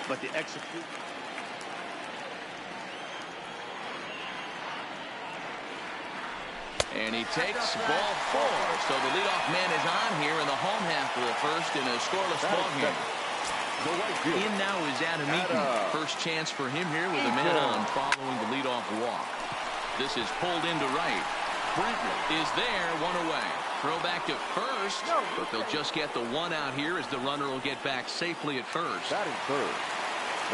but the execution. And he takes ball 4. So the leadoff man is on here in the home half of the first in a scoreless ball game. In now is Adam Eaton. First chance for him here with a man on following the leadoff walk. This is pulled into right. Brentwood is there, one away. Throw back to first, but they'll just get the one out here as the runner will get back safely at first.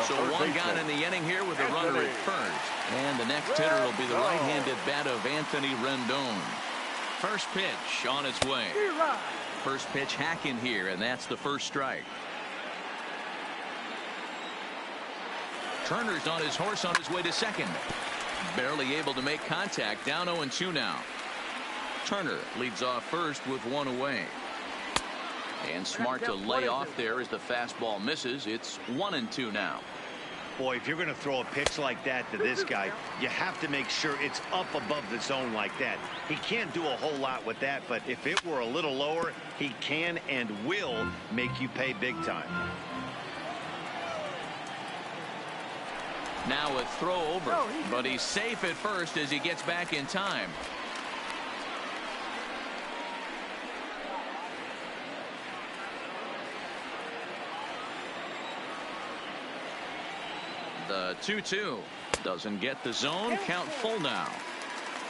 So one gone in the inning here with the runner at first. And the next hitter will be the right-handed bat of Anthony Rendon. First pitch on its way. First pitch hacking here, and that's the first strike. Turner's on his horse on his way to second. Barely able to make contact. Down 0-2 now. Turner leads off first with one away. And smart to lay off there as the fastball misses. It's 1-2 now. Boy, if you're going to throw a pitch like that to this guy, you have to make sure it's up above the zone like that. He can't do a whole lot with that, but if it were a little lower, he can and will make you pay big time. Now a throw over, but he's safe at first as he gets back in time. The 2-2 doesn't get the zone. Count full now.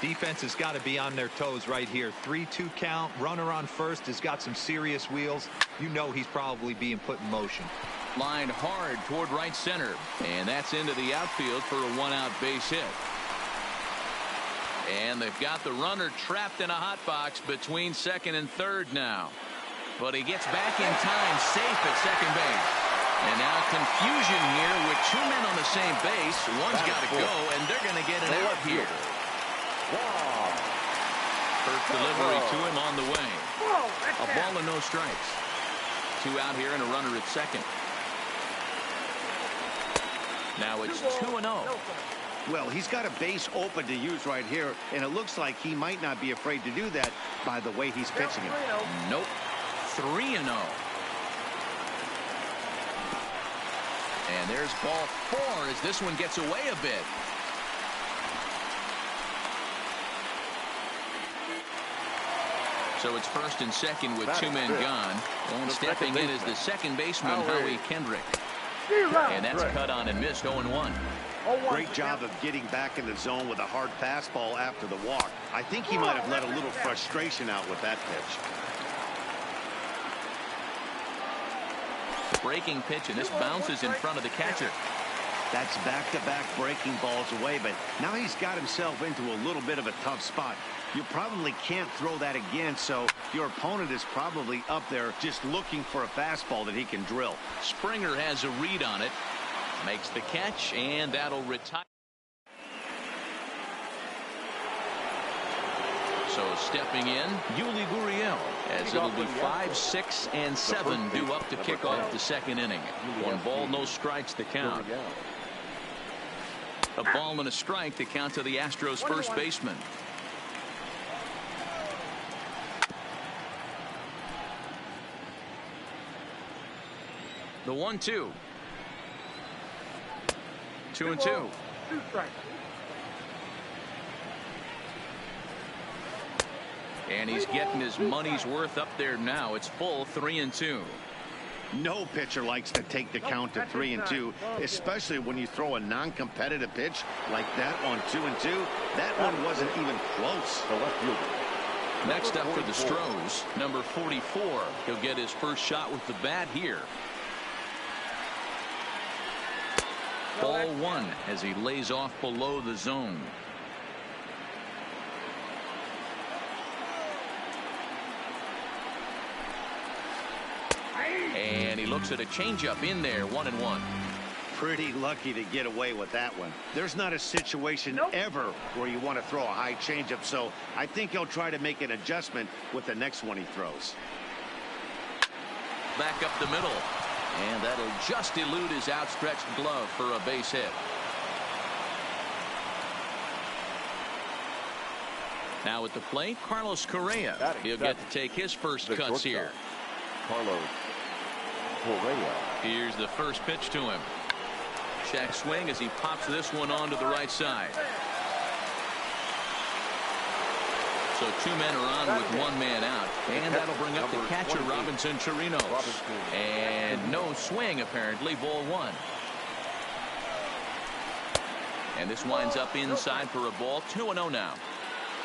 Defense has got to be on their toes right here. 3-2 count. Runner on first has got some serious wheels. You know he's probably being put in motion. Lined hard toward right center, and that's into the outfield for a one-out base hit. And they've got the runner trapped in a hot box between second and third now. But he gets back in time, safe at second base. And now confusion here with two men on the same base. One's got to go, and they're going to get an out here. First delivery to him on the way. A ball and no strikes. Two out here and a runner at second. Now it's 2-0. Well, he's got a base open to use right here, and it looks like he might not be afraid to do that by the way he's pitching him. Nope. 3-0. And there's ball 4 as this one gets away a bit. So it's first and second with two men gone. And stepping in is the second baseman, Howie Kendrick. And that's cut on and missed 0-1. Great job of getting back in the zone with a hard fastball after the walk. I think he might have let a little frustration out with that pitch. Breaking pitch, and this bounces in front of the catcher. That's back-to-back breaking balls away, but now he's got himself into a little bit of a tough spot. You probably can't throw that again, so your opponent is probably up there just looking for a fastball that he can drill. Springer has a read on it, makes the catch, and that'll retire. So stepping in, Yuli Gurriel, as it'll be 5, 6, and 7 due up to kick off the second inning. 1 ball, no strikes to count. A ball and a strike to count to the Astros first baseman. The 1-2. 2-2. And he's getting his money's worth up there now. It's full 3-2. No pitcher likes to take the count to 3-2, especially when you throw a non-competitive pitch like that on 2-2. That one wasn't even close. Next up for the Stros, number 44. He'll get his first shot with the bat here. Ball 1 as he lays off below the zone. And he looks at a changeup in there, 1-1. Pretty lucky to get away with that one. There's not a situation ever where you want to throw a high changeup, so I think he'll try to make an adjustment with the next one he throws. Back up the middle, and that'll just elude his outstretched glove for a base hit. Now at the plate, Carlos Correa. He'll get to take his first cuts here. Carlos Correa. Here's the first pitch to him. Check swing as he pops this one onto the right side. So 2 men are on with 1 man out. And that'll bring up the catcher, Robinson Chirinos. And no swing, apparently, ball 1. And this winds up inside for a ball. 2-0 now.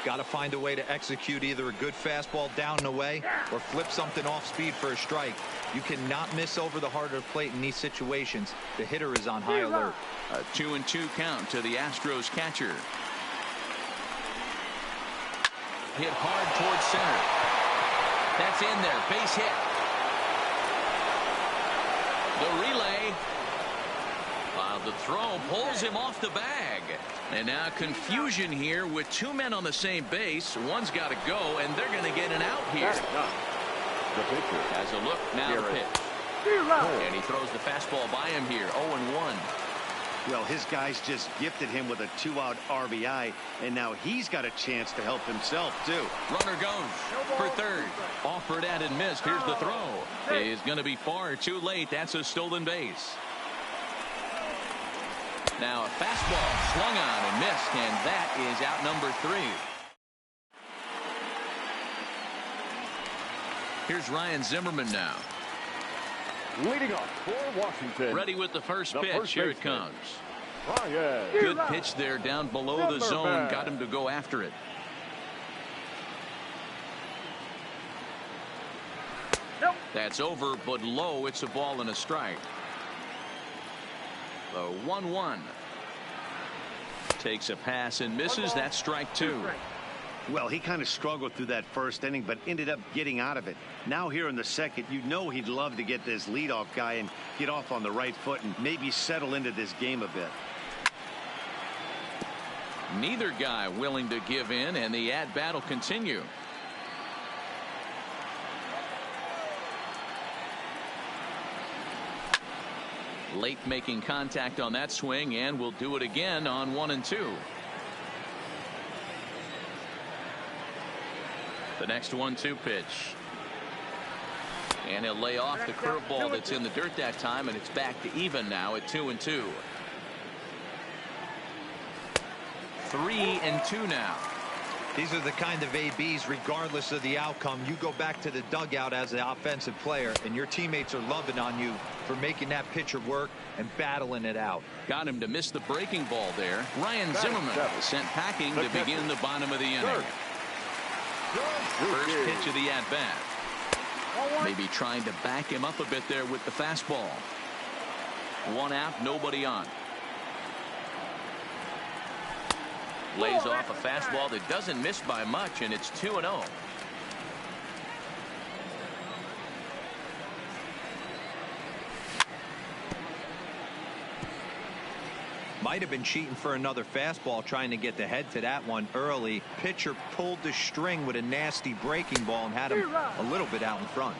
Got to find a way to execute either a good fastball down and away or flip something off speed for a strike. You cannot miss over the heart of the plate in these situations. The hitter is on high alert. A 2-2 count to the Astros catcher. Hit hard towards center. That's in there. Base hit. The relay. The throw pulls him off the bag. And now confusion here with 2 men on the same base. One's got to go, and they're going to get an out here. The pitcher has a look. Now the pitch. And he throws the fastball by him here. 0-1. Well, his guys just gifted him with a 2-out RBI, and now he's got a chance to help himself, too. Runner goes for third. Offered at and missed. Here's the throw. Is going to be far too late. That's a stolen base. Now a fastball swung on and missed, and that is out number 3. Here's Ryan Zimmerman now. Leading off for Washington. Ready with the first pitch. Here it comes. Ryan. Good pitch there down below the zone. Got him to go after it. That's over, but low. It's a ball and a strike. The 1-1. Takes a pass and misses. That's strike 2. Well, he kind of struggled through that first inning, but ended up getting out of it. Now here in the second, you know he'd love to get this leadoff guy and get off on the right foot and maybe settle into this game a bit. Neither guy willing to give in, and the at-bat will continue. Late making contact on that swing, and will do it again on 1-2. The next 1-2 pitch. And he'll lay off the curveball that's in the dirt that time, and it's back to even now at 2-2. 3-2 now. These are the kind of ABs, regardless of the outcome, you go back to the dugout as an offensive player, and your teammates are loving on you for making that pitcher work and battling it out. Got him to miss the breaking ball there. Ryan Zimmerman sent packing to begin the bottom of the inning. First pitch of the at-bat. Maybe trying to back him up a bit there with the fastball. 1 out, nobody on. Lays off a fastball that doesn't miss by much, and it's 2-0. Might have been cheating for another fastball, trying to get the head to that one early. Pitcher pulled the string with a nasty breaking ball and had him a little bit out in front.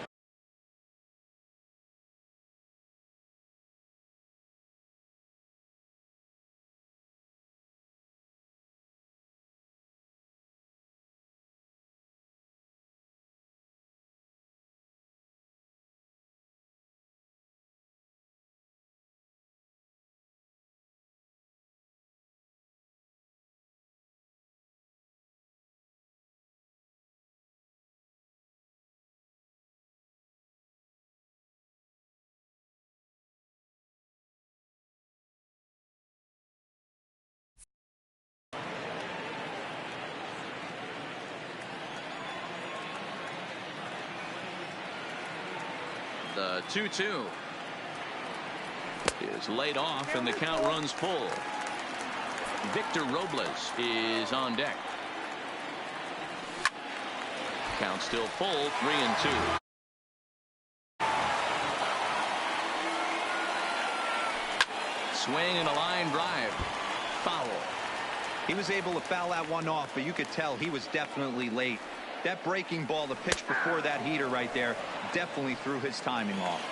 The 2-2 is laid off, and the count runs full. Victor Robles is on deck. Count still full, 3-2. Swing and a line drive. Foul. He was able to foul that one off, but you could tell he was definitely late. That breaking ball, the pitch before that heater right there, definitely threw his timing off.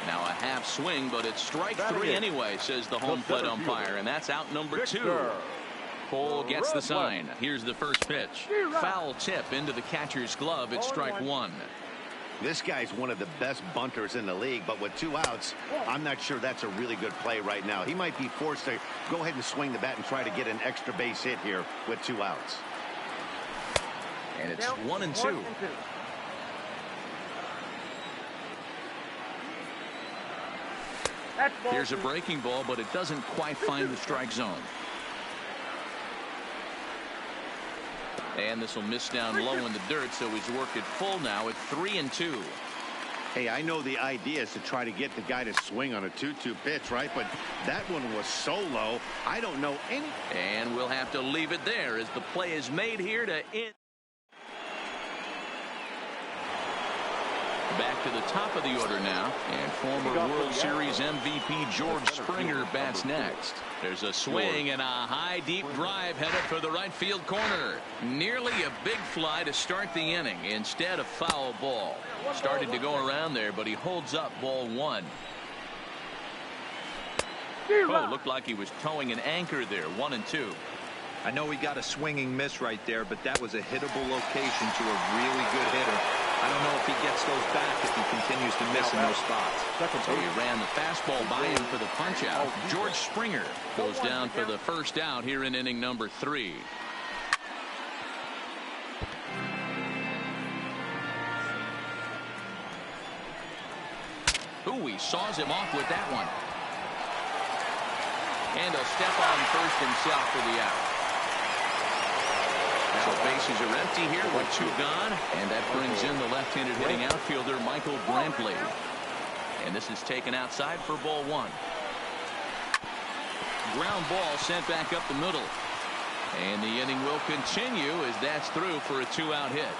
Now a half swing, but it's strike 3 anyway, says the home plate umpire, and that's out number 2. Cole gets the sign. Here's the first pitch. Foul tip into the catcher's glove. It's strike 1. This guy's one of the best bunters in the league, but with 2 outs, I'm not sure that's a really good play right now. He might be forced to go ahead and swing the bat and try to get an extra base hit here with 2 outs. And it's 1-2. Here's a breaking ball, but it doesn't quite find the strike zone. And this will miss down low in the dirt, so he's worked it full now at 3-2. Hey, I know the idea is to try to get the guy to swing on a 2-2 pitch, right? But that one was so low, I don't know any. And we'll have to leave it there as the play is made here to end. Back to the top of the order now, and former World Series MVP George Springer bats next. There's a swing and a high deep drive headed for the right field corner. Nearly a big fly to start the inning instead of foul ball. Started to go around there, but he holds up ball 1. Oh, looked like he was towing an anchor there. 1-2. I know he got a swinging miss right there, but that was a hittable location to a really good hitter. I don't know if he gets those back if he continues to miss in those spots. So he ran the fastball by him for the punch out. George Springer goes down for the first out here in inning number 3. Ooh, he saws him off with that one. And he'll step on first himself for the out. So bases are empty here with 2 gone, and that brings in the left-handed hitting outfielder Michael Brantley. And this is taken outside for ball 1. Ground ball sent back up the middle. And the inning will continue as that's through for a 2-out hit.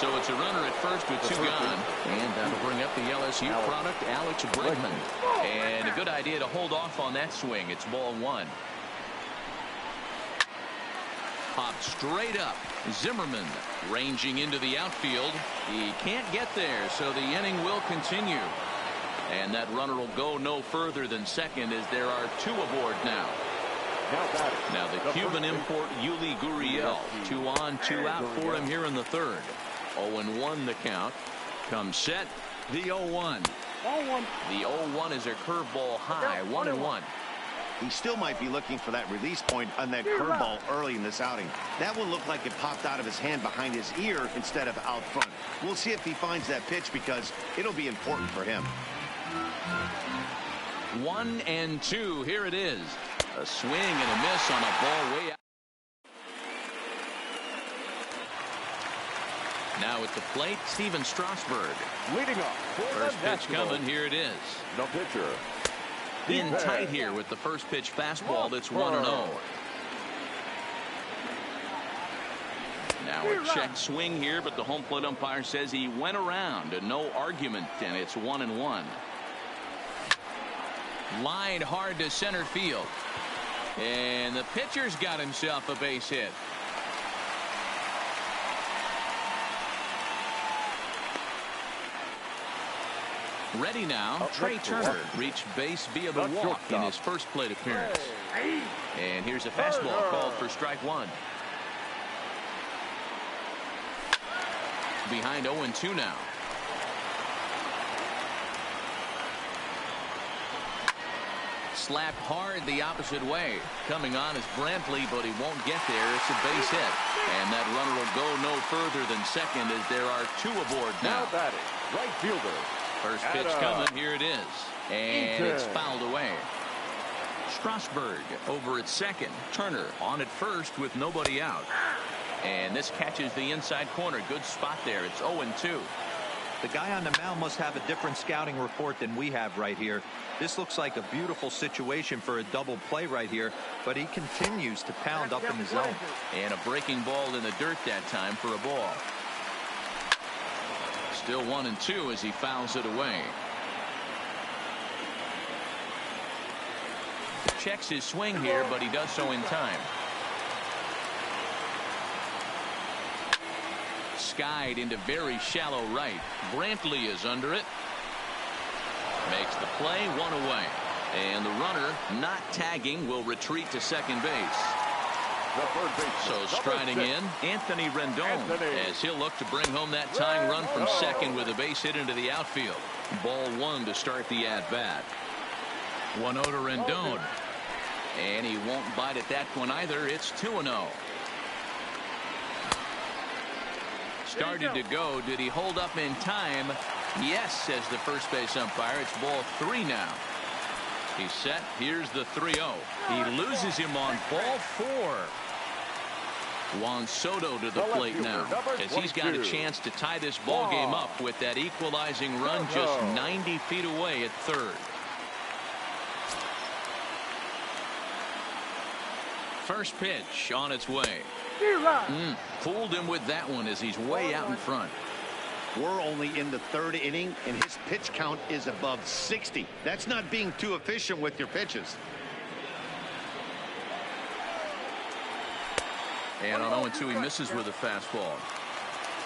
So it's a runner at first with 2 gone, and that'll bring up the LSU product, Alex Bregman. And a good idea to hold off on that swing. It's ball 1. Popped straight up. Zimmerman ranging into the outfield. He can't get there, so the inning will continue. And that runner will go no further than second as there are 2 aboard now. Now the Cuban import Yuli Gurriel. 2 on, 2 out for him here in the 3rd. 0-1 the count. Comes set. The 0-1. The 0-1 is a curveball high. 1-1. He still might be looking for that release point on that curveball early in this outing. That one looked like it popped out of his hand behind his ear instead of out front. We'll see if he finds that pitch because it'll be important for him. 1-2. Here it is. A swing and a miss on a ball way out. Now at the plate, Steven Strasburg. Leading off. First pitch coming. Here it is. The pitcher. In tight here with the first pitch fastball. That's 1-0. Now a check swing here, but the home plate umpire says he went around. No argument, and it's 1-1. Line hard to center field. And the pitcher's got himself a base hit. Ready now, Trey Turner reached base via the walk in his first plate appearance. And here's a fastball called for strike 1. Behind 0-2 now. Slapped hard the opposite way. Coming on is Brantley, but he won't get there. It's a base hit. And that runner will go no further than second as there are 2 aboard now. Batting, right fielder. First pitch coming. Here it is. And it's fouled away. Strasburg over at second. Turner on at first with nobody out. And this catches the inside corner. Good spot there. It's 0-2. The guy on the mound must have a different scouting report than we have right here. This looks like a beautiful situation for a double play right here, but he continues to pound up in the zone. And a breaking ball in the dirt that time for a ball. Still 1-2 as he fouls it away. Checks his swing here, but he does so in time. Skied into very shallow right. Brantley is under it. Makes the play, 1 away. And the runner not tagging will retreat to second base. The third baseman. So striding in, Anthony Rendon, as he'll look to bring home that tying run from second with a base hit into the outfield. Ball one to start the at-bat. 1-0 to Rendon. And he won't bite at that one either. It's 2-0. Started to go. Did he hold up in time? Yes, says the first base umpire. It's ball 3 now. He's set. Here's the 3-0. He loses him on ball 4. Juan Soto to the plate now, as he's got a chance to tie this ball game up with that equalizing run just 90 feet away at third. First pitch on its way. Fooled him with that one as he's way out in front. We're only in the third inning, and his pitch count is above 60. That's not being too efficient with your pitches. And on 0-2, he misses with a fastball.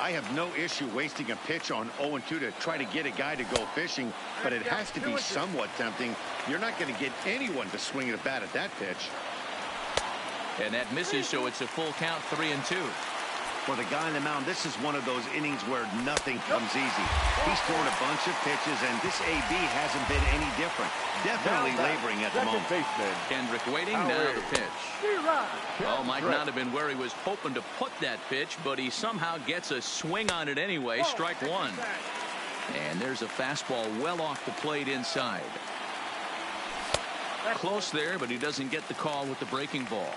I have no issue wasting a pitch on 0-2 to try to get a guy to go fishing, but it has to be somewhat tempting. You're not going to get anyone to swing at a bat at that pitch. And that misses, so it's a full count, 3-2. For the guy on the mound, this is one of those innings where nothing comes easy. He's thrown a bunch of pitches, and this AB hasn't been any different. Definitely laboring at the moment. Kendrick waiting, now the pitch. Oh, might not have been where he was hoping to put that pitch, but he somehow gets a swing on it anyway. Strike one. And there's a fastball well off the plate inside. Close there, but he doesn't get the call with the breaking ball.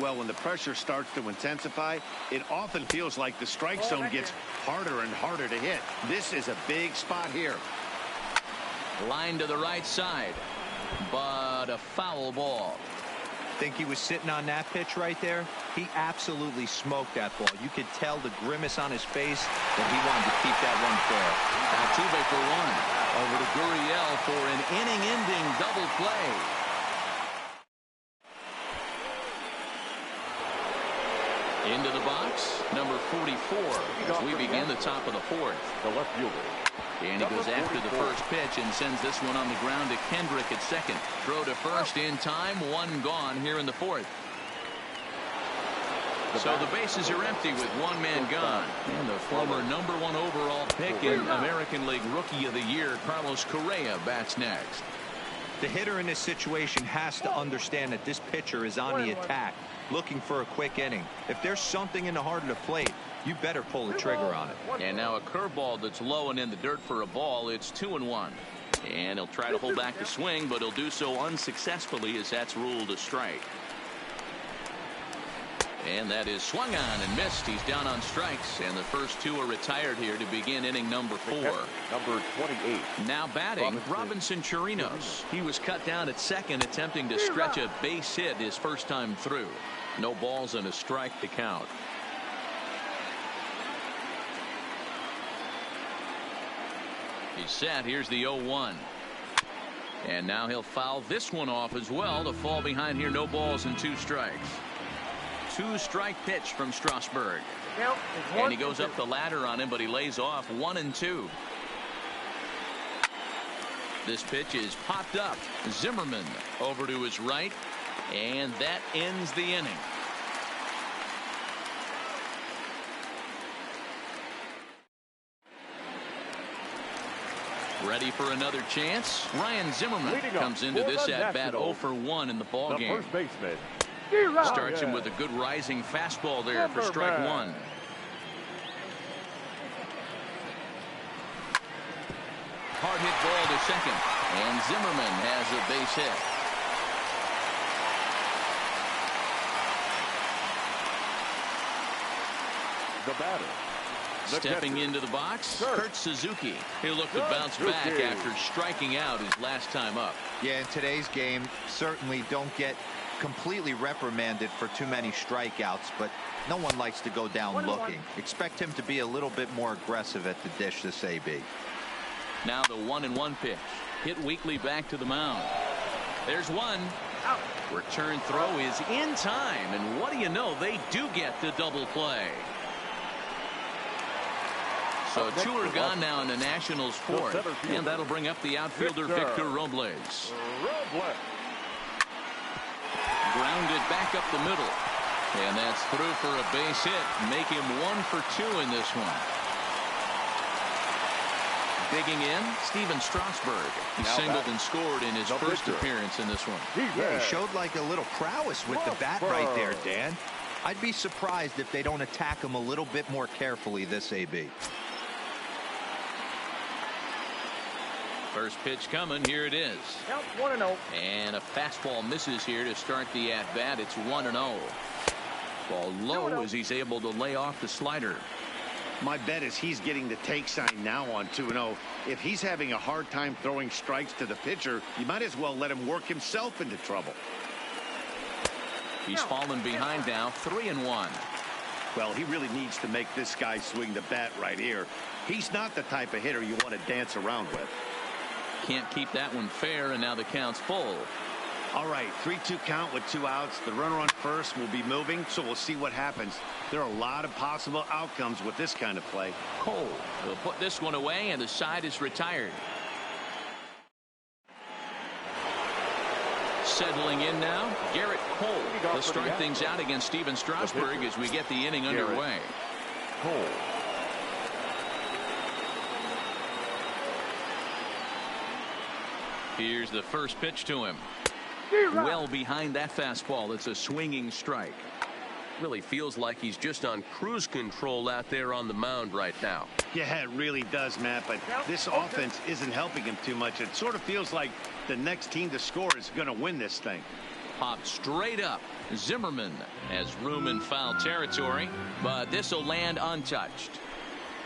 Well, when the pressure starts to intensify, it often feels like the strike zone gets harder and harder to hit. This is a big spot here. Line to the right side, but a foul ball. Think he was sitting on that pitch right there? He absolutely smoked that ball. You could tell the grimace on his face that he wanted to keep that one fair. Altuve for one. Over to Gurriel for an inning-ending double play. Into the box, number 44, as we begin the top of the fourth. The left fielder. And he goes after the first pitch and sends this one on the ground to Kendrick at second. Throw to first in time, one gone here in the fourth. So the bases are empty with one man gone. And the former #1 overall pick in American League Rookie of the Year, Carlos Correa, bats next. The hitter in this situation has to understand that this pitcher is on the attack, looking for a quick inning. If there's something in the heart of the plate, you better pull the trigger on it. And now a curveball that's low and in the dirt for a ball. It's 2-1. And he'll try to hold back the swing, but he'll do so unsuccessfully as that's ruled a strike. And that is swung on and missed. He's down on strikes, and the first two are retired here to begin inning number 4. Number 28. Now batting, Robinson Chirinos. He was cut down at second, attempting to stretch a base hit his first time through. No balls and a strike to count. He's set. Here's the 0-1. And now he'll foul this one off as well to fall behind here. No balls and 2 strikes. 2-strike pitch from Strasburg. And he goes up the ladder on him, but he lays off 1-2. This pitch is popped up. Zimmerman over to his right, and that ends the inning. Ready for another chance? Ryan Zimmerman comes into this at-bat 0 for 1 in the ballgame. First baseman. Starts him with a good rising fastball there for strike 1. Hard hit ball to second, and Zimmerman has a base hit. The batter. Stepping into the box, Kurt Suzuki. He'll look to bounce back after striking out his last time up. Yeah, in today's game, certainly don't get completely reprimanded for too many strikeouts, but no one likes to go down looking. Expect him to be a little bit more aggressive at the dish, this AB. Now the 1-1 pitch. Hit weakly back to the mound. There's one. Return throw is in time, and what do you know? They do get the double play. So 2 are gone now in the Nationals' fourth, and that'll bring up the outfielder Victor Robles. Grounded back up the middle. And that's through for a base hit. Make him 1 for 2 in this one. Digging in, Steven Strasburg. He singled and scored in his first appearance in this one. Yeah, he showed like a little prowess with the bat right there, Dan. I'd be surprised if they don't attack him a little bit more carefully this AB. First pitch coming. Here it is. 1-0. And a fastball misses here to start the at-bat. It's 1-0. Ball low as he's able to lay off the slider. My bet is he's getting the take sign now on 2-0. If he's having a hard time throwing strikes to the pitcher, you might as well let him work himself into trouble. He's fallen behind now, 3-1. Well, he really needs to make this guy swing the bat right here. He's not the type of hitter you want to dance around with. Can't keep that one fair, and now the count's full. All right, 3-2 count with 2 outs. The runner on first will be moving, so we'll see what happens. There are a lot of possible outcomes with this kind of play. Cole will put this one away, and the side is retired. Settling in now, Garrett Cole. He'll start things out against Steven Strasburg as we get the inning underway. Cole. Here's the first pitch to him. Well behind that fastball. It's a swinging strike. Really feels like he's just on cruise control out there on the mound right now. Yeah, it really does, Matt, but this offense isn't helping him too much. It sort of feels like the next team to score is going to win this thing. Popped straight up. Zimmerman has room in foul territory, but this will land untouched.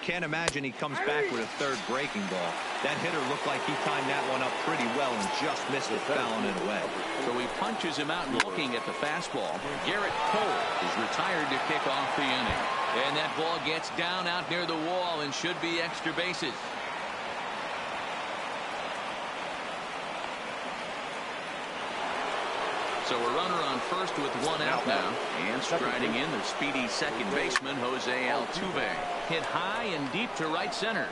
Can't imagine he comes back with a third breaking ball. That hitter looked like he timed that one up pretty well and just missed it, fouling it away. So he punches him out and looking at the fastball. Garrett Cole is retired to kick off the inning. And that ball gets down out near the wall and should be extra bases. So a runner on first with 1 out now. And striding in, the speedy second baseman, Jose Altuve. Hit high and deep to right center.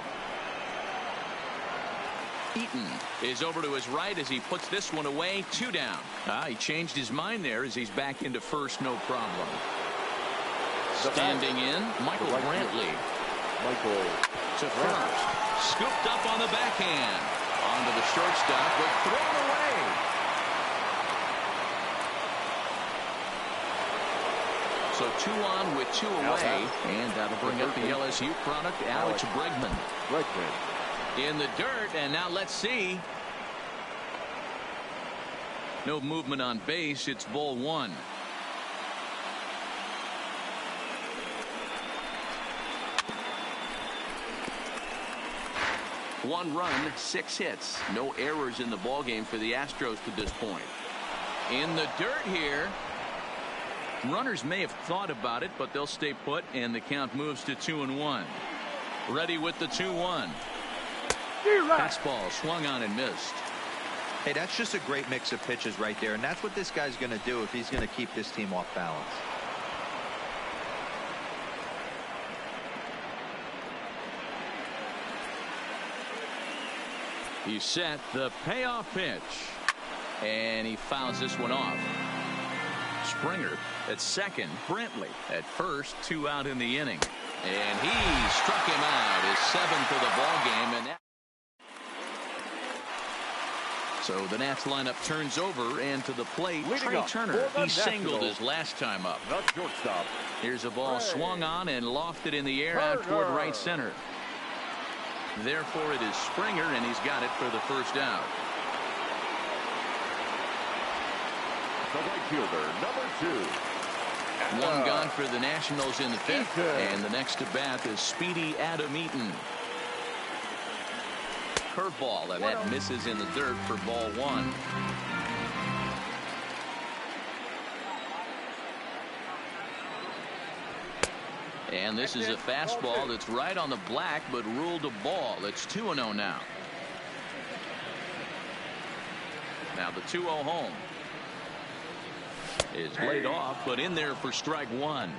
Eaton is over to his right as he puts this one away. 2 down. He changed his mind there as he's back into first, no problem. Standing in, Michael Brantley. To first. Scooped up on the backhand. Onto the shortstop, but thrown away. So 2 on with 2 away. And that'll bring up the LSU product, Alex Bregman. In the dirt, and now let's see. No movement on base. It's ball 1. One run, 6 hits. No errors in the ballgame for the Astros to this point. In the dirt here. Runners may have thought about it, but they'll stay put, and the count moves to 2-1. Ready with the 2-1. Fastball swung on and missed. Hey, that's just a great mix of pitches right there, and that's what this guy's going to do if he's going to keep this team off balance. He's set the payoff pitch, and he fouls this one off. Springer at second, Brantley at first, 2 out in the inning, and he struck him out, his 7th of the ball game, and so the Nats lineup turns over, and to the plate, Trey Turner. He singled his last time up. Here's a ball swung on and lofted in the air out toward right center. Therefore, it is Springer, and he's got it for the first out. The right fielder, number 2. One gone for the Nationals in the 5th, and the next to bat is speedy Adam Eaton. Curveball, and that misses in the dirt for ball 1. And this is a fastball that's right on the black, but ruled a ball. It's 2-0 now. Now the 2-0 home is laid off, but in there for strike 1.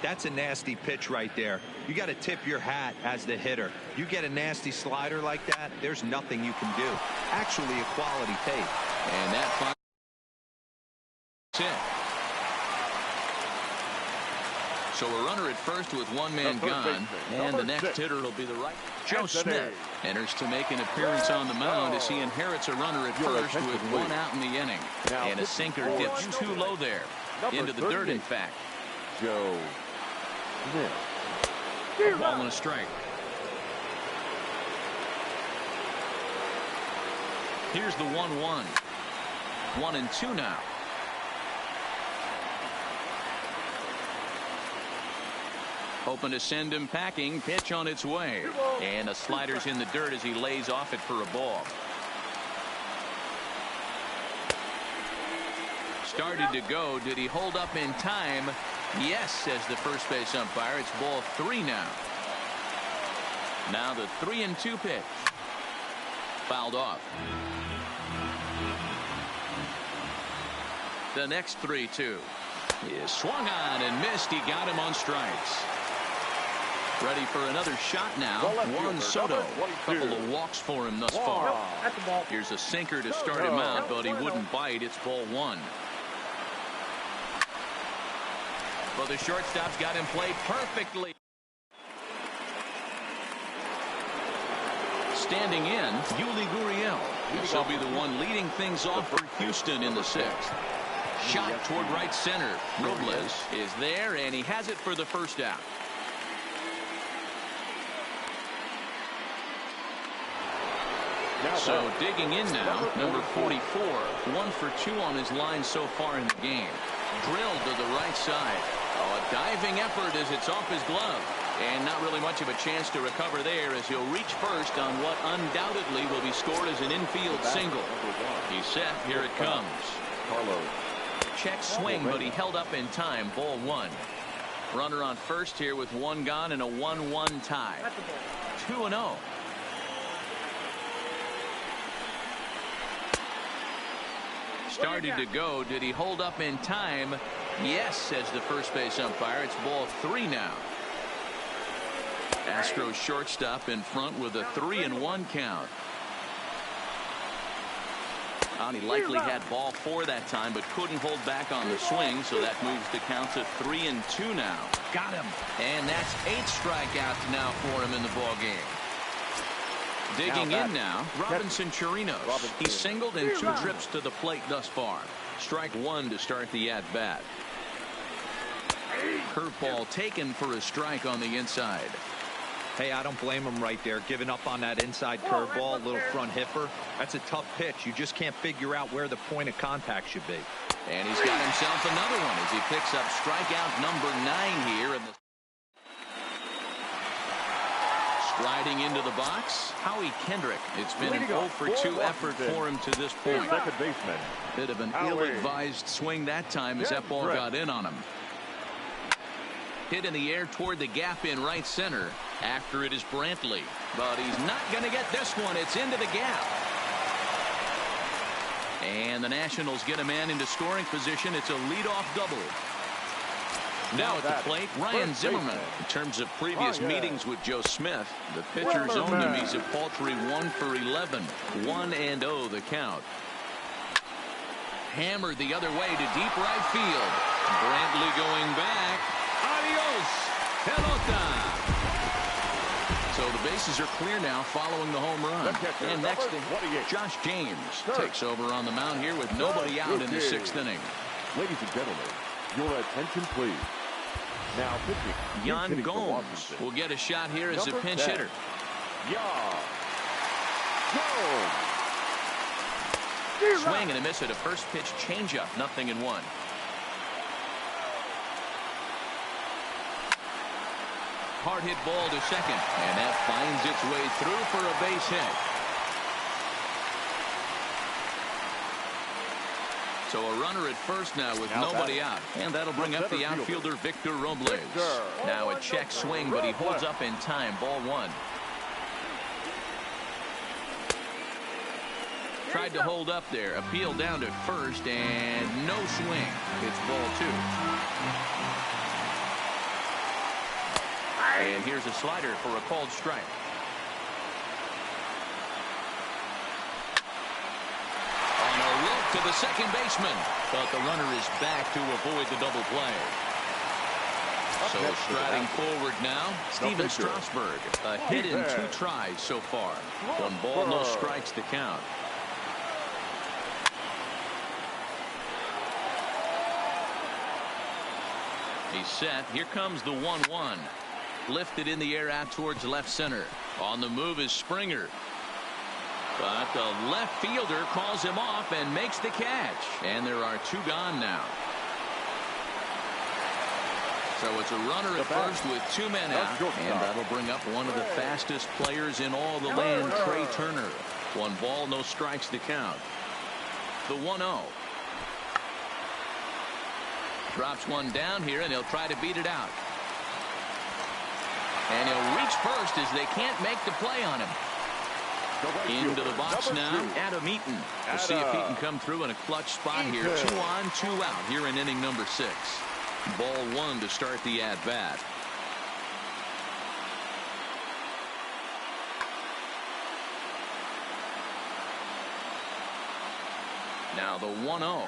That's a nasty pitch right there. You got to tip your hat as the hitter. You get a nasty slider like that, there's nothing you can do. Actually a quality take. And that it. So a runner at first with one man gone, and the next hitter will be the right. Joe Smith enters to make an appearance on the mound as he inherits a runner at first with one out in the inning. And a sinker dips too low there, into the dirt in fact. Joe Smith. Ball and a strike. Here's the 1-1. 1-2 now. Hoping to send him packing. Pitch on its way. And the slider's in the dirt as he lays off it for a ball. Started to go. Did he hold up in time? Yes, says the first base umpire. It's ball 3 now. Now the 3-2 pitch. Fouled off. The next 3-2 is swung on and missed. He got him on strikes. Ready for another shot now. Juan Soto. Couple of walks for him thus far. Here's a sinker to start him out, but he wouldn't bite. It's ball 1. Well, the shortstop's got him played perfectly. Standing in, Yuli Gurriel. This will be the one leading things off for Houston in the 6th. Shot toward right center. Robles is there, and he has it for the first out. So digging in now, number 44. 1 for 2 on his line so far in the game. Drilled to the right side. Oh, a diving effort as it's off his glove. And not really much of a chance to recover there as he'll reach first on what undoubtedly will be scored as an infield single. He's set. Here it comes. Check swing, but he held up in time. Ball 1. Runner on first here with one gone and a 1-1 tie. 2-0. Started to go. Did he hold up in time? Yes, says the first base umpire. It's ball 3 now. Astros shortstop in front with a 3-1 count. He likely had ball 4 that time, but couldn't hold back on the swing, so that moves the count to 3-2 now. Got him. And that's 8 strikeouts now for him in the ball game. Digging in now, Robinson Chirinos. He singled in 2 trips to the plate thus far. Strike 1 to start the at-bat. Curveball taken for a strike on the inside. Hey, I don't blame him right there, giving up on that inside curveball, little front hipper. That's a tough pitch. You just can't figure out where the point of contact should be. And he's got himself another one as he picks up strikeout number 9 here. In the Striding into the box, Howie Kendrick. It's been an 0 for 2 effort for him to this point. Second baseman. Bit of an ill-advised swing that time as that ball got in on him. Hit in the air toward the gap in right center. After it is Brantley. But he's not going to get this one. It's into the gap. And the Nationals get a man into scoring position. It's a leadoff double. Now at the plate, Ryan Zimmerman. In terms of previous meetings with Joe Smith, the pitcher's owned him. He's a paltry 1 for 11. 1-0 the count. Hammered the other way to deep right field. Brantley going back. Adios, pelota. So the bases are clear now following the home run. And next, Josh James takes over on the mound here with nobody out in the 6th inning. Ladies and gentlemen, your attention please. Now pitching. Yan Gomes will get a shot here as a pinch hitter. Swing and a miss at a first pitch changeup. 0-1. Hard hit ball to second, and that finds its way through for a base hit. So a runner at first now with nobody out, and that'll bring up the outfielder Victor Robles. Now a check swing, but he holds up in time. Ball 1. Tried to hold up there, appeal down to first, and no swing. It's ball 2. And here's a slider for a called strike. On a rope to the second baseman, but the runner is back to avoid the double play. So striding forward now, Steven Strasburg. A hit in 2 tries so far. 1 ball, no strikes to count. He's set. Here comes the 1-1. Lifted in the air out towards left center. On the move is Springer. But the left fielder calls him off and makes the catch. And there are 2 gone now. So it's a runner at first with 2 men out. And that'll bring up one of the fastest players in all the land, Trey Turner. 1 ball, no strikes to count. The 1-0. Drops one down here, and he'll try to beat it out. And he'll reach first as they can't make the play on him. Into the box now, Adam Eaton. We'll see if he can come through in a clutch spot here. 2 on, 2 out here in inning number 6. Ball 1 to start the at-bat. Now the 1-0.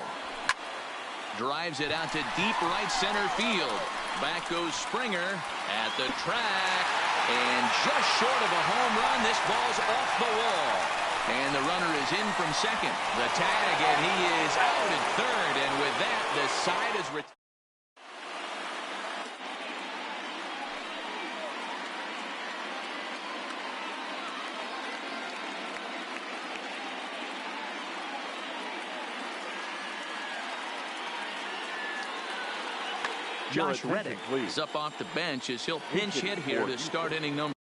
Drives it out to deep right center field. Back goes Springer at the track. And just short of a home run, this ball's off the wall. And the runner is in from second. The tag, and he is out at third. And with that, the side is retired. Josh Reddick is up off the bench as he'll pinch hit here to start inning number.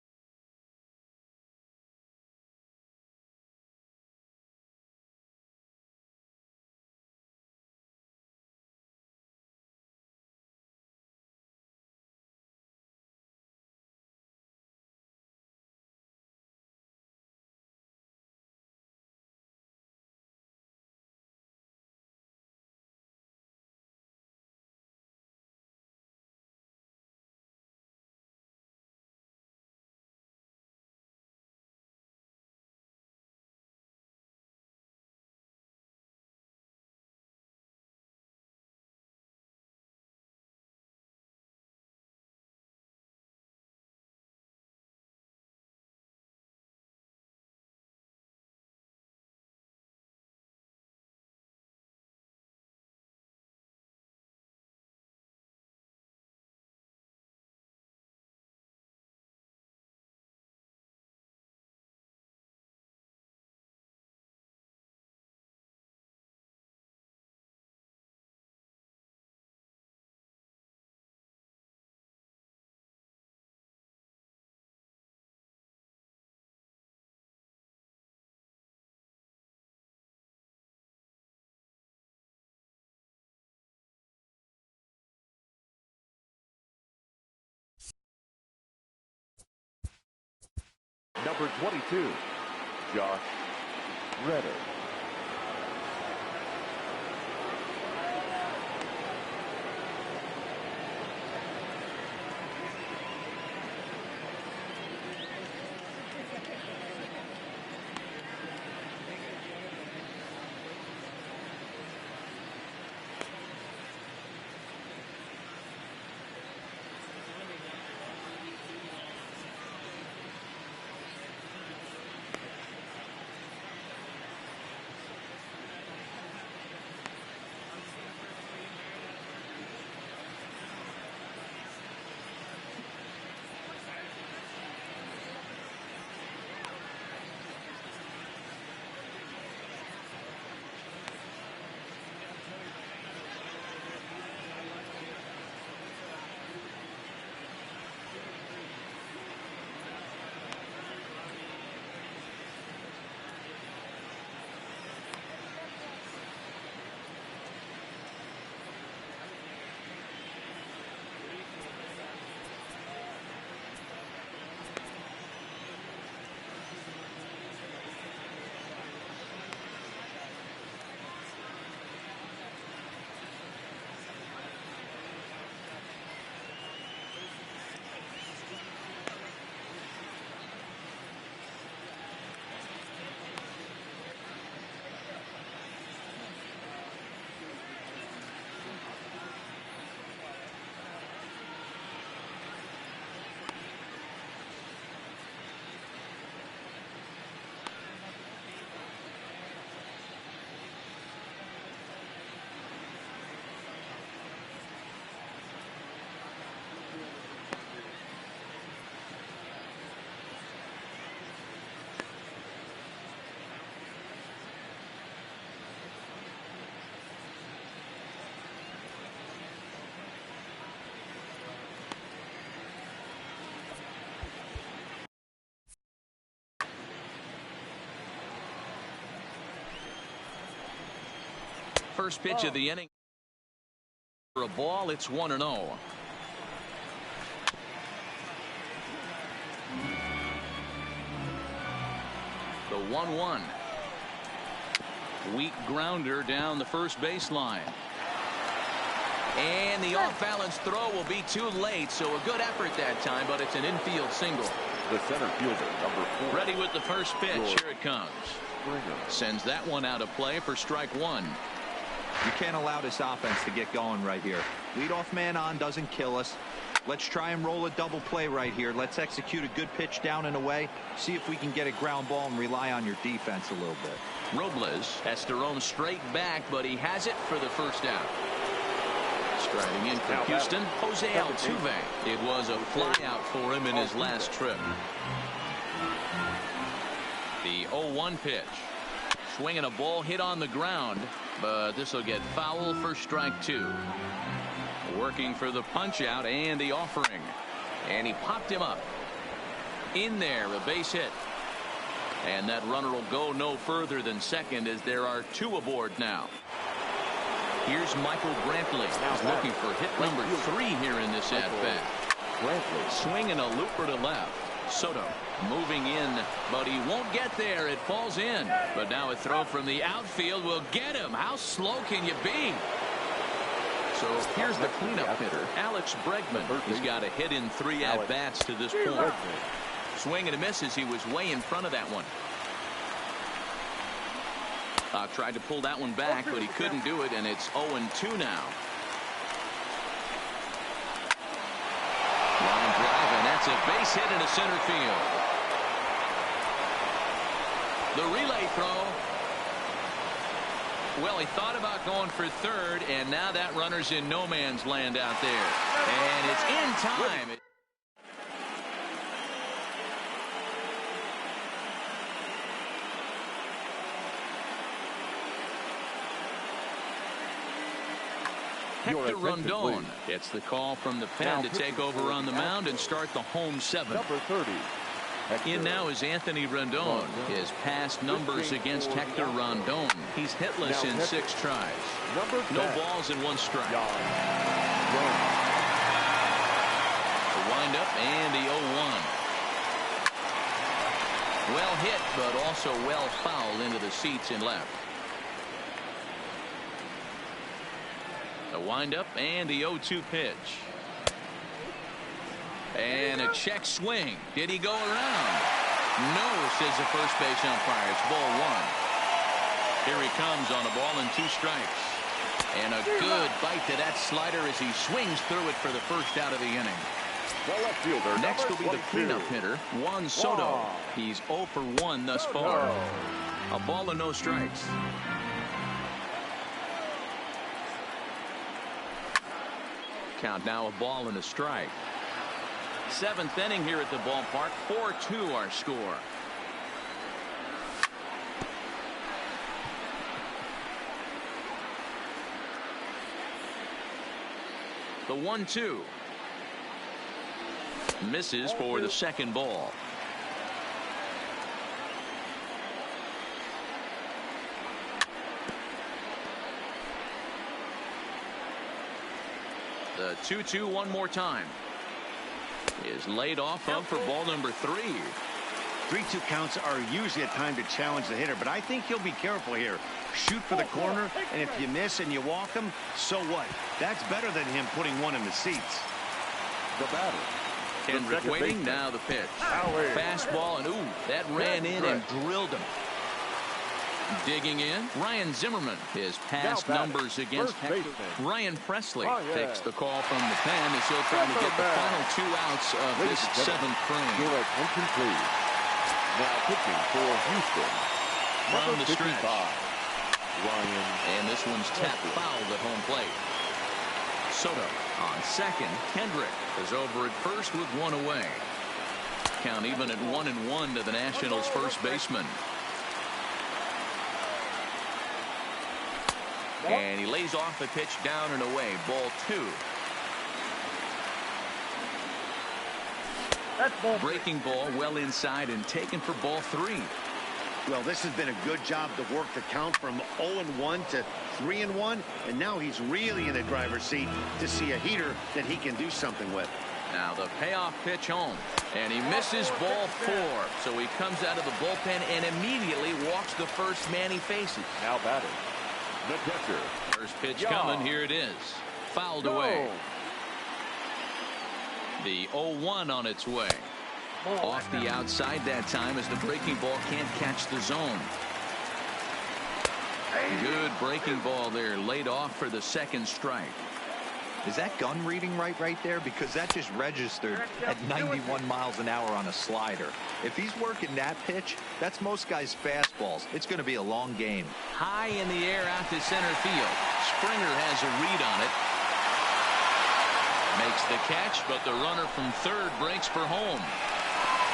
Number 22, Josh Reddick. first pitch of the inning. For a ball, it's 1-0. The 1-1. Weak grounder down the first baseline. And the off-balance throw will be too late, so a good effort that time, but it's an infield single. The center fielder, number 4. Ready with the first pitch. Here it comes. Sends that one out of play for strike one. You can't allow this offense to get going right here. Leadoff man on doesn't kill us. Let's try and roll a double play right here. Let's execute a good pitch down and away. See if we can get a ground ball and rely on your defense a little bit. Robles has to roam straight back, but he has it for the first out. Striding in for Houston, Jose Altuve. It was a fly out for him in his last trip. The 0-1 pitch. Swinging a ball hit on the ground, but this will get foul for strike two. Working for the punch out and the offering. And he popped him up. In there, a base hit. And that runner will go no further than second as there are two aboard now. Here's Michael Brantley. He's looking for hit number 3 here in this at-bat. Swinging a looper to left. Soto moving in, but he won't get there. It falls in. But now a throw from the outfield will get him. How slow can you be? So here's the cleanup hitter, Alex Bregman. He's got a hit in 3 at-bats to this point. Swing and a miss as he was way in front of that one. Tried to pull that one back, but he couldn't do it, and it's 0-2 now. Line drive, and that's a base hit into center field. The relay throw. Well, he thought about going for third, and now that runner's in no man's land out there. And it's in time. Hector Rondon gets the call from the pen to take over on the mound and start the home 7th. Number 30. In now is Anthony Rendon. His past numbers against Hector Rondon. He's hitless in 6 tries. No balls and 1 strike. The windup and the 0-1. Well hit, but also well fouled into the seats in left. The windup and the 0-2 pitch. And a check swing. Did he go around? No, says the first base umpire. It's ball 1. Here he comes on a ball and 2 strikes. And a good bite to that slider as he swings through it for the first out of the inning. Next will be the cleanup hitter, Juan Soto. He's 0 for 1 thus far. A ball and no strikes. Count now a ball and a strike. 7th inning here at the ballpark. 4-2 our score. The 1-2. Misses for the second ball. The 2-2 one more time. Is laid off of for ball number 3. 3-2 counts are usually a time to challenge the hitter, but I think he'll be careful here. Shoot for the corner, and if you miss and you walk him, so what? That's better than him putting one in the seats. The batter. Kendrick waiting, now the pitch. Fastball, and ooh, that ran in and drilled him. Digging in, Ryan Zimmerman. His past numbers against Hector. Ryan Presley takes the call from the pen as he'll try to get the final 2 outs of this 7th frame. Your attention, please. Now pitching for Houston. From the stretch. Ryan. And this one's tapped fouled at home plate. Soto on second. Kendrick is over at first with 1 away. Count even at 1-1 to the Nationals' first baseman. And he lays off the pitch down and away. Ball 2. Breaking ball well inside and taken for ball 3. Well, this has been a good job to work the count from 0-1 to 3-1, and now he's really in the driver's seat to see a heater that he can do something with. Now the payoff pitch home, and he misses ball 4. So he comes out of the bullpen and immediately walks the first man he faces. Now batting, the catcher. First pitch coming, here it is. Fouled away. The 0-1 on its way. Off the outside that time as the breaking ball can't catch the zone. Good breaking ball there, laid off for the second strike. Is that gun reading right there? Because that just registered at 91 miles an hour on a slider. If he's working that pitch, that's most guys' fastballs. It's going to be a long game. High in the air out to center field. Springer has a read on it. Makes the catch, but the runner from third breaks for home.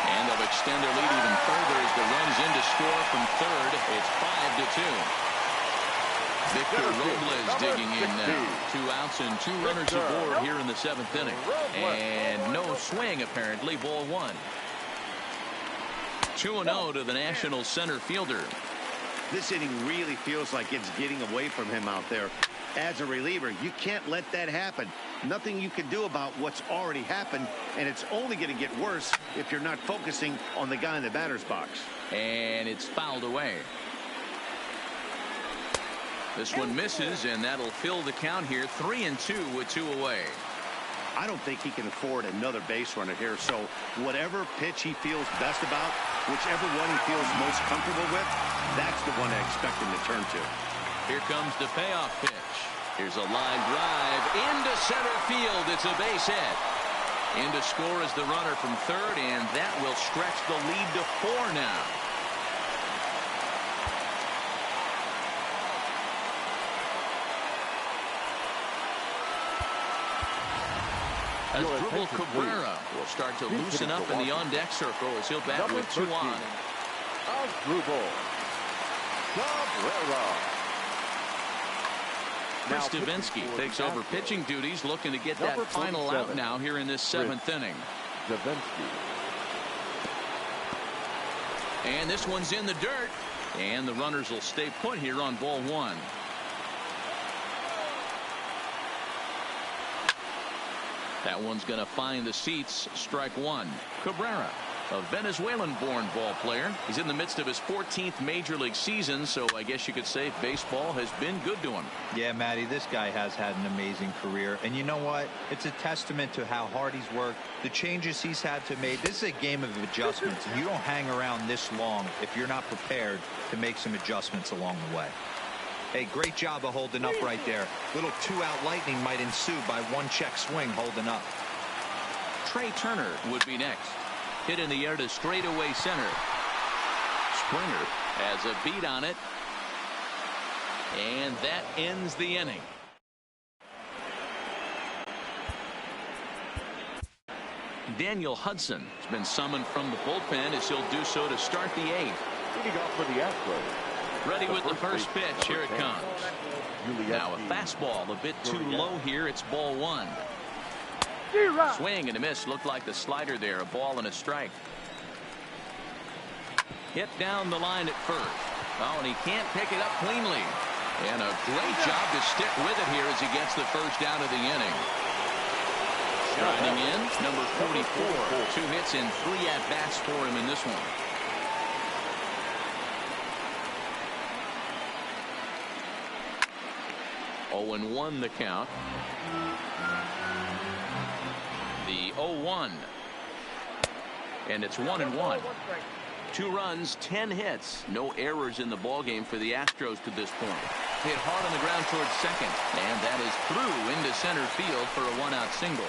And they'll extend their lead even further as the run's in to score from third. It's 5-2. Victor Robles digging in now. 2 outs and 2 runners aboard here in the 7th inning. And no swing, apparently. Ball 1. 2-0 to the National center fielder. This inning really feels like it's getting away from him out there. As a reliever, you can't let that happen. Nothing you can do about what's already happened, and it's only going to get worse if you're not focusing on the guy in the batter's box. And it's fouled away. This one misses, and that'll fill the count here. 3-2 with 2 away. I don't think he can afford another base runner here, so whatever pitch he feels best about, whichever one he feels most comfortable with, that's the one I expect him to turn to. Here comes the payoff pitch. Here's a line drive into center field. It's a base hit. In to score is the runner from third, and that will stretch the lead to 4 now. Asdrubal Cabrera will start to loosen up in the on-deck circle as he'll bat with 2 on. Asdrubal Cabrera. Chris Davinsky takes over pitching duties, looking to get that final out now here in this 7th inning. Davinsky. And this one's in the dirt. And the runners will stay put here on ball 1. That one's going to find the seats. Strike 1. Cabrera, a Venezuelan-born ball player. He's in the midst of his 14th major league season, so I guess you could say baseball has been good to him. Yeah, Matty, this guy has had an amazing career. And you know what? It's a testament to how hard he's worked, the changes he's had to make. This is a game of adjustments. You don't hang around this long if you're not prepared to make some adjustments along the way. Hey, great job of holding up right there. Little 2-out lightning might ensue by 1-check swing holding up. Trey Turner would be next. Hit in the air to straightaway center. Springer has a beat on it. And that ends the inning. Daniel Hudson has been summoned from the bullpen as he'll do so to start the 8th. Leading off for the Astros. Ready with the first pitch. Here it comes. Now a fastball a bit too low here. It's ball 1. Swing and a miss. Looked like the slider there. A ball and a strike. Hit down the line at first. Oh, and he can't pick it up cleanly. And a great job to stick with it here as he gets the first out of the inning. Shining in, number 44. 2 hits and 3 at-bats for him in this one. Oh, and 1 the count. The 0-1. And it's 1-1. 2 runs, 10 hits. No errors in the ballgame for the Astros to this point. Hit hard on the ground towards second. And that is through into center field for a 1-out single.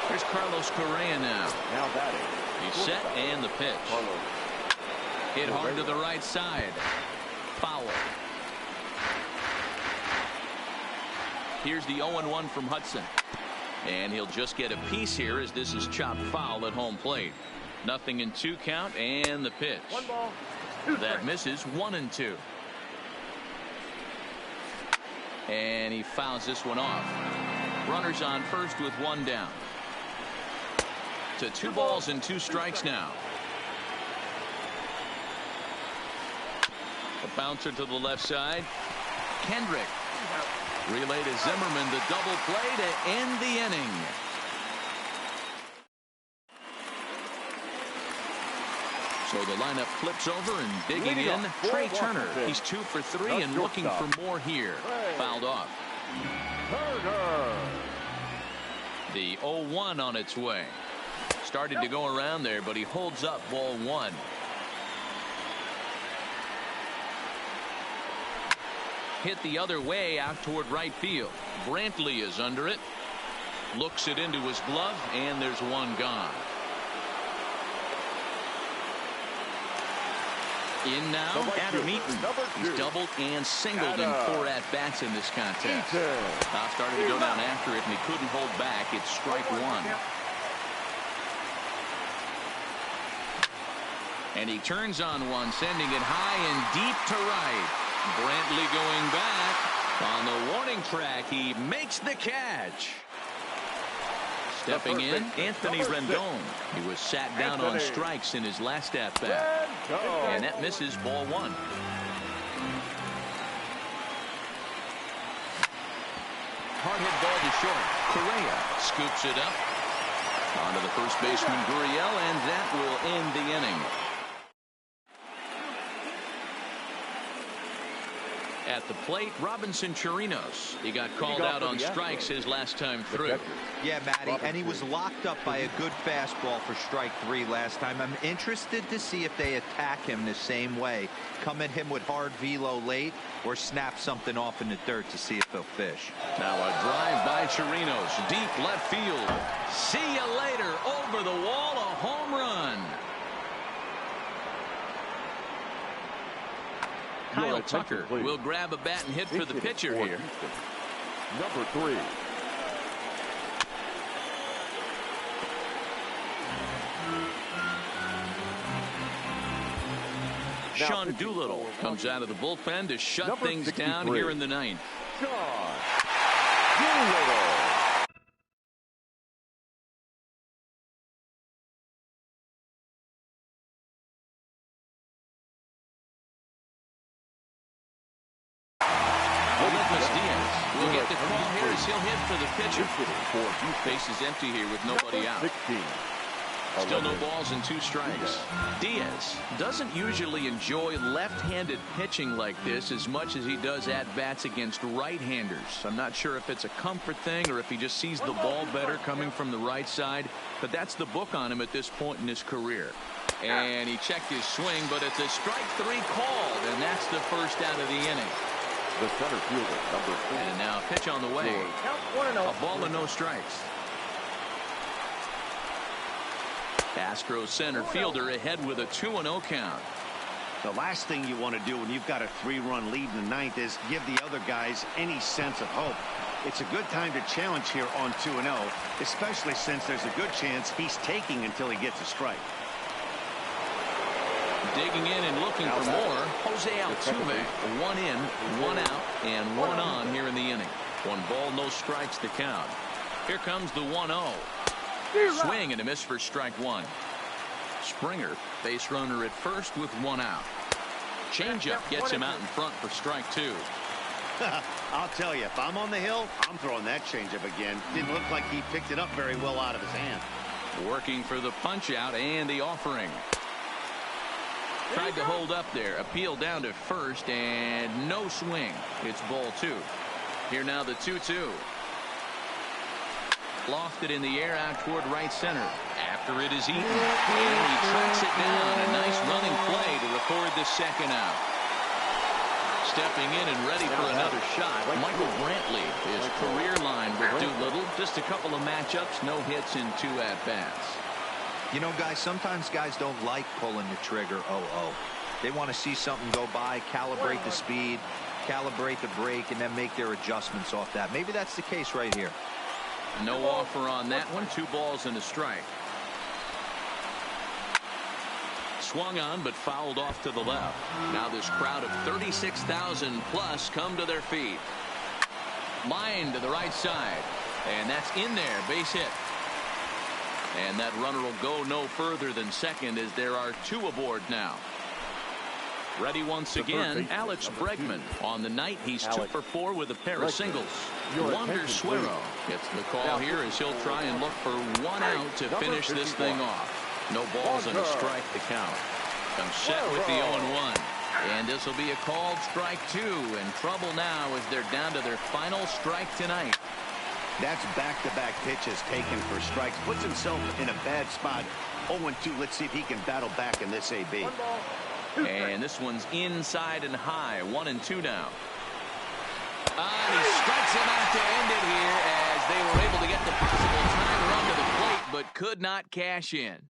Here's Carlos Correa now. Now batting. He's set and the pitch. Hit hard to the right side. Foul. Here's the 0-1 from Hudson. And he'll just get a piece here as this is chopped foul at home plate. Nothing in 2 count and the pitch. 1 ball. That misses. 1-2. And he fouls this one off. Runners on first with 1 down. to 2 balls and 2 strikes now. A bouncer to the left side. Kendrick. Relay to Zimmerman, the double play to end the inning. So the lineup flips over and digging in, Trey Turner. He's 2 for 3 and looking for more here. Fouled off. The 0-1 on its way. Started to go around there, but he holds up ball 1. Hit the other way out toward right field. Brantley is under it. Looks it into his glove, and there's 1 gone. In now, Adam Eaton. He's doubled and singled in 4 at-bats in this contest. Started to go down after it, and he couldn't hold back. It's strike 1. And he turns on one, sending it high and deep to right. Brantley going back. On the warning track, he makes the catch. Stepping in, Anthony Rendon. He was sat down on strikes in his last at-bat. And that misses ball 1. Hard hit ball to short. Correa scoops it up. Onto the first baseman, Gurriel, and that will end the inning. At the plate, Robinson Chirinos. He got called out on strikes his last time through. Yeah, Matty, and he was locked up by a good fastball for strike 3 last time. I'm interested to see if they attack him the same way. Come at him with hard velo late or snap something off in the dirt to see if he'll fish. Now a drive by Chirinos. Deep left field. See you later. Over the wall, a home run. Kyle Tucker will grab a bat and hit for the pitcher here. Number 3. Sean Doolittle comes out of the bullpen to shut things down here in the 9th. Sean Doolittle. He'll hit for the pitcher. Bases empty here with nobody out. Still no balls and 2 strikes. Diaz doesn't usually enjoy left-handed pitching like this as much as he does at-bats against right-handers. I'm not sure if it's a comfort thing or if he just sees the ball better coming from the right side, but that's the book on him at this point in his career. And he checked his swing, but it's a strike 3 called, and that's the first out of the inning. The center fielder, number 4. And now a pitch on the way. A ball and no strikes. Astros center fielder ahead with a 2-0 count. The last thing you want to do when you've got a 3-run lead in the 9th is give the other guys any sense of hope. It's a good time to challenge here on 2-0, especially since there's a good chance he's taking until he gets a strike. Digging in and looking for more. Jose Altuve. 1 in, 1 out, and 1 on here in the inning. 1 ball, no strikes to count. Here comes the 1-0. Swing and a miss for strike 1. Springer, base runner at first with 1 out. Changeup gets him out in front for strike 2. I'll tell you, if I'm on the hill, I'm throwing that changeup again. Didn't look like he picked it up very well out of his hand. Working for the punch out and the offering. Tried to hold up there. Appeal down to first and no swing. It's ball 2. Here now the 2-2. Lofted in the air out toward right center. After it is Eaton. And he tracks it down. A nice running play to record the 2nd out. Stepping in and ready for another shot. Michael Brantley, his career line with Doolittle. Just a couple of matchups, no hits in 2 at-bats. You know, guys, sometimes guys don't like pulling the trigger 0-0. They want to see something go by, calibrate the speed, calibrate the brake, and then make their adjustments off that. Maybe that's the case right here. No offer on that one. 2 balls and a strike. Swung on but fouled off to the left. Now this crowd of 36,000 plus come to their feet. Line to the right side. And that's in there. Base hit. And that runner will go no further than second as there are 2 aboard now. Ready once again, Alex Bregman. On the night, he's 2 for 4 with a pair of singles. Wander Suero gets the call here as he'll try and look for 1 out to finish this thing off. No balls and a strike to count. Comes set with the 0-1. And this will be a called strike 2. In trouble now as they're down to their final strike tonight. That's back-to-back pitches taken for strikes. Puts himself in a bad spot. 0-2. Let's see if he can battle back in this AB. And this one's inside and high. 1-2 now. And he strikes him out to end it here as they were able to get the possible time run to the plate, but could not cash in.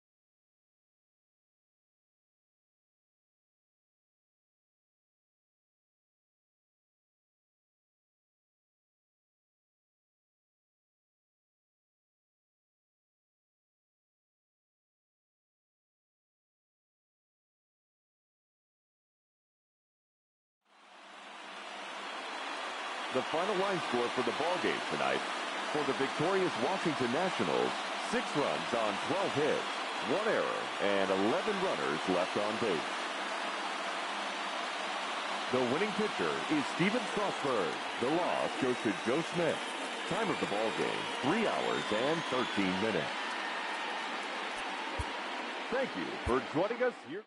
The final line score for the ballgame tonight. For the victorious Washington Nationals, 6 runs on 12 hits, 1 error, and 11 runners left on base. The winning pitcher is Steven Strasburg. The loss goes to Joe Smith. Time of the ballgame, 3 hours and 13 minutes. Thank you for joining us here.